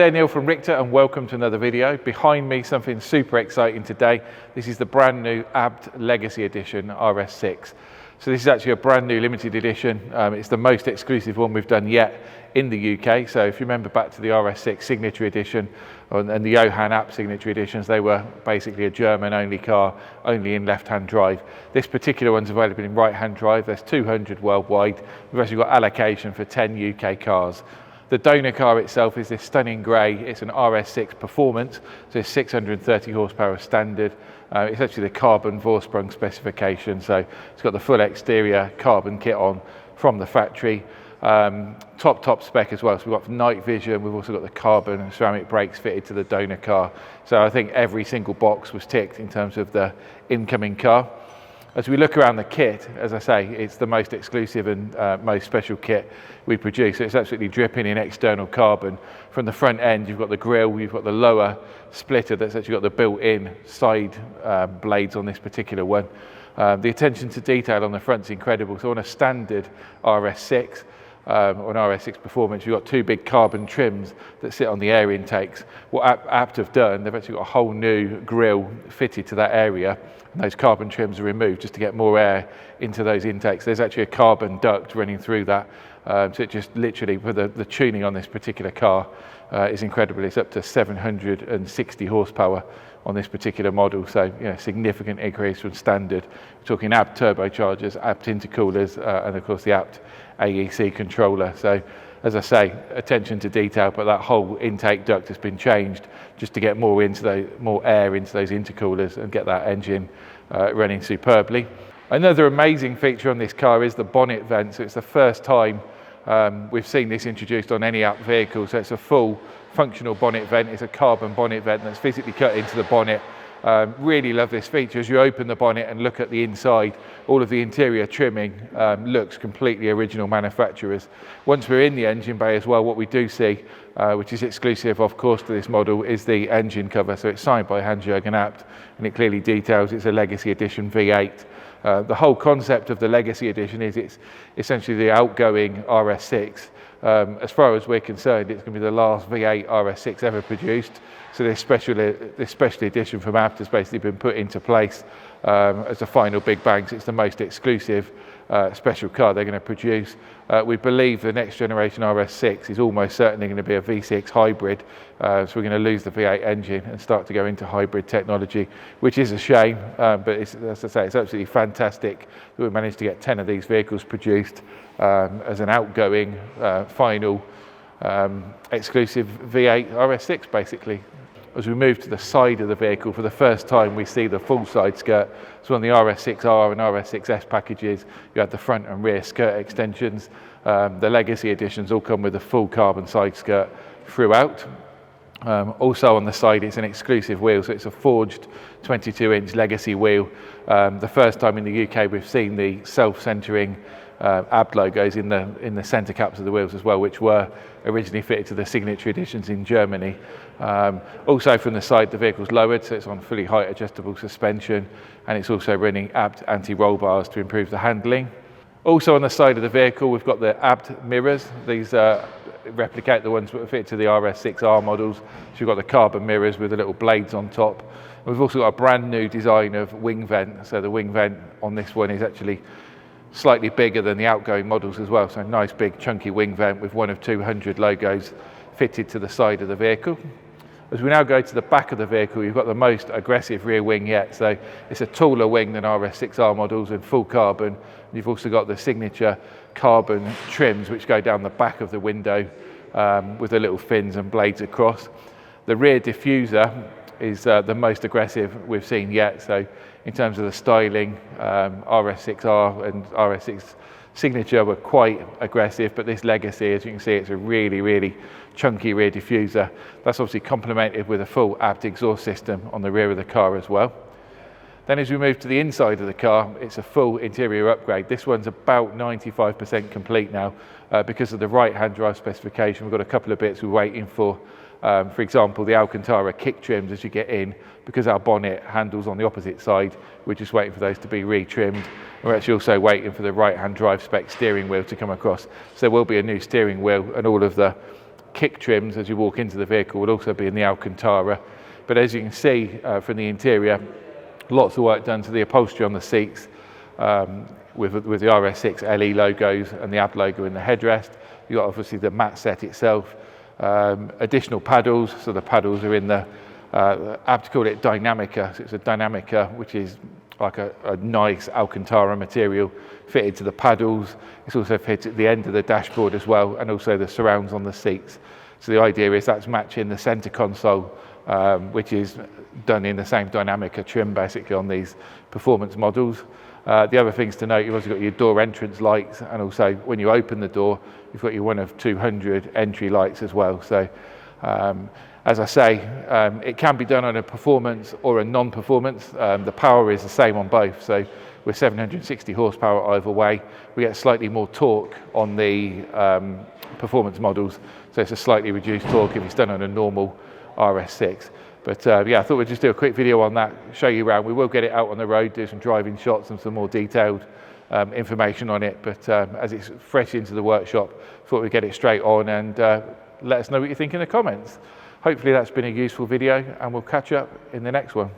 there, Neil from Richter, and welcome to another video. Behind me, something super exciting today. This is the brand new ABT Legacy Edition RS6. So this is actually a brand new limited edition. It's the most exclusive one we've done yet in the UK. So if you remember back to the RS6 Signature Edition and the Johan ABT Signature Editions, they were basically a German only car, only in left-hand drive. This particular one's available in right-hand drive. There's 200 worldwide. We've actually got allocation for 10 UK cars. The donor car itself is this stunning grey. It's an RS6 Performance, so it's 630 horsepower standard. It's actually the carbon Vorsprung specification, so it's got the full exterior carbon kit on from the factory. Top spec as well, so we've got night vision, we've also got the carbon and ceramic brakes fitted to the donor car. So I think every single box was ticked in terms of the incoming car. As we look around the kit, as I say, it's the most exclusive and most special kit we produce. It's absolutely dripping in external carbon. From the front end, you've got the grille, you've got the lower splitter that's actually got the built-in side blades on this particular one. The attention to detail on the front's incredible. So on a standard RS6, or an RS6 Performance, you've got two big carbon trims that sit on the air intakes. What ABT have done, they've actually got a whole new grille fitted to that area, and those carbon trims are removed just to get more air into those intakes. There's actually a carbon duct running through that, so it just literally, for the tuning on this particular car is incredible. It's up to 760 horsepower on this particular model, so significant increase from standard. We're talking ABT turbochargers, ABT intercoolers, and of course the ABT AEC controller. So as I say, attention to detail, but that whole intake duct has been changed just to get more air into those intercoolers and get that engine running superbly. Another amazing feature on this car is the bonnet vent. So it's the first time we've seen this introduced on any ABT vehicle. So it's a full functional bonnet vent. It's a carbon bonnet vent that's physically cut into the bonnet. Really love this feature. As you open the bonnet and look at the inside, all of the interior trimming looks completely original manufacturers. Once we're in the engine bay as well, what we do see, which is exclusive of course to this model, is the engine cover. So it's signed by Hans-Jürgen ABT, and it clearly details it's a Legacy Edition V8. The whole concept of the Legacy Edition is it's essentially the outgoing RS6. As far as we're concerned, it's going to be the last V8 RS6 ever produced. So this special edition from ABT has basically been put into place as a final big bang. So it's the most exclusive special car they're going to produce. We believe the next generation RS6 is almost certainly going to be a V6 hybrid. So we're going to lose the V8 engine and start to go into hybrid technology, which is a shame. But as I say, it's absolutely fantastic that we managed to get 10 of these vehicles produced as an outgoing final exclusive V8 RS6 basically. As we move to the side of the vehicle, for the first time we see the full side skirt. So on the RS6R and RS6S packages, you have the front and rear skirt extensions. The Legacy Editions all come with a full carbon side skirt throughout. Also on the side, it's an exclusive wheel, so it's a forged 22-inch Legacy wheel. The first time in the UK we've seen the self-centering ABT logos in the centre caps of the wheels as well, which were originally fitted to the Signature Editions in Germany. Also from the side, the vehicle's lowered, so it's on fully height adjustable suspension, and it's also running ABT anti-roll bars to improve the handling. Also on the side of the vehicle, we've got the ABT mirrors. These replicate the ones that were fitted to the RS6R models. So you've got the carbon mirrors with the little blades on top. And we've also got a brand new design of wing vent. So the wing vent on this one is actually slightly bigger than the outgoing models as well. So a nice big chunky wing vent with one of 200 logos fitted to the side of the vehicle. As we now go to the back of the vehicle, you've got the most aggressive rear wing yet. So it's a taller wing than RS6R models and full carbon. You've also got the signature carbon trims which go down the back of the window with the little fins and blades across. The rear diffuser is the most aggressive we've seen yet. So in terms of the styling, RS6R and RS6 Signature were quite aggressive, but this Legacy, as you can see, it's a really chunky rear diffuser. That's obviously complemented with a full ABT exhaust system on the rear of the car as well. Then as we move to the inside of the car, it's a full interior upgrade. This one's about 95% complete now because of the right-hand drive specification. We've got a couple of bits we're waiting for. For example, the Alcantara kick trims as you get in, because our bonnet handles on the opposite side, we're just waiting for those to be retrimmed. We're actually also waiting for the right-hand drive spec steering wheel to come across. So there will be a new steering wheel, and all of the kick trims as you walk into the vehicle will also be in the Alcantara. But as you can see from the interior, lots of work done to the upholstery on the seats, with the RS6 LE logos and the ABT logo in the headrest. You've got obviously the mat set itself, additional paddles, so the paddles are in the, ABT called it Dynamica, so it's a Dynamica which is like a nice Alcantara material fitted to the paddles. It's also fitted at the end of the dashboard as well, and also the surrounds on the seats. So the idea is that's matching the centre console, which is done in the same Dynamica trim basically on these performance models. The other things to note, you've also got your door entrance lights, and also when you open the door, you've got your 1 of 200 entry lights as well. So as I say, it can be done on a performance or a non-performance. The power is the same on both, so we're 760 horsepower either way. We get slightly more torque on the performance models, so it's a slightly reduced torque if it's done on a normal RS6. But yeah, I thought we'd just do a quick video on that, show you around. We will get it out on the road, do some driving shots and some more detailed information on it. But as it's fresh into the workshop, thought we'd get it straight on and let us know what you think in the comments. Hopefully that's been a useful video, and we'll catch up in the next one.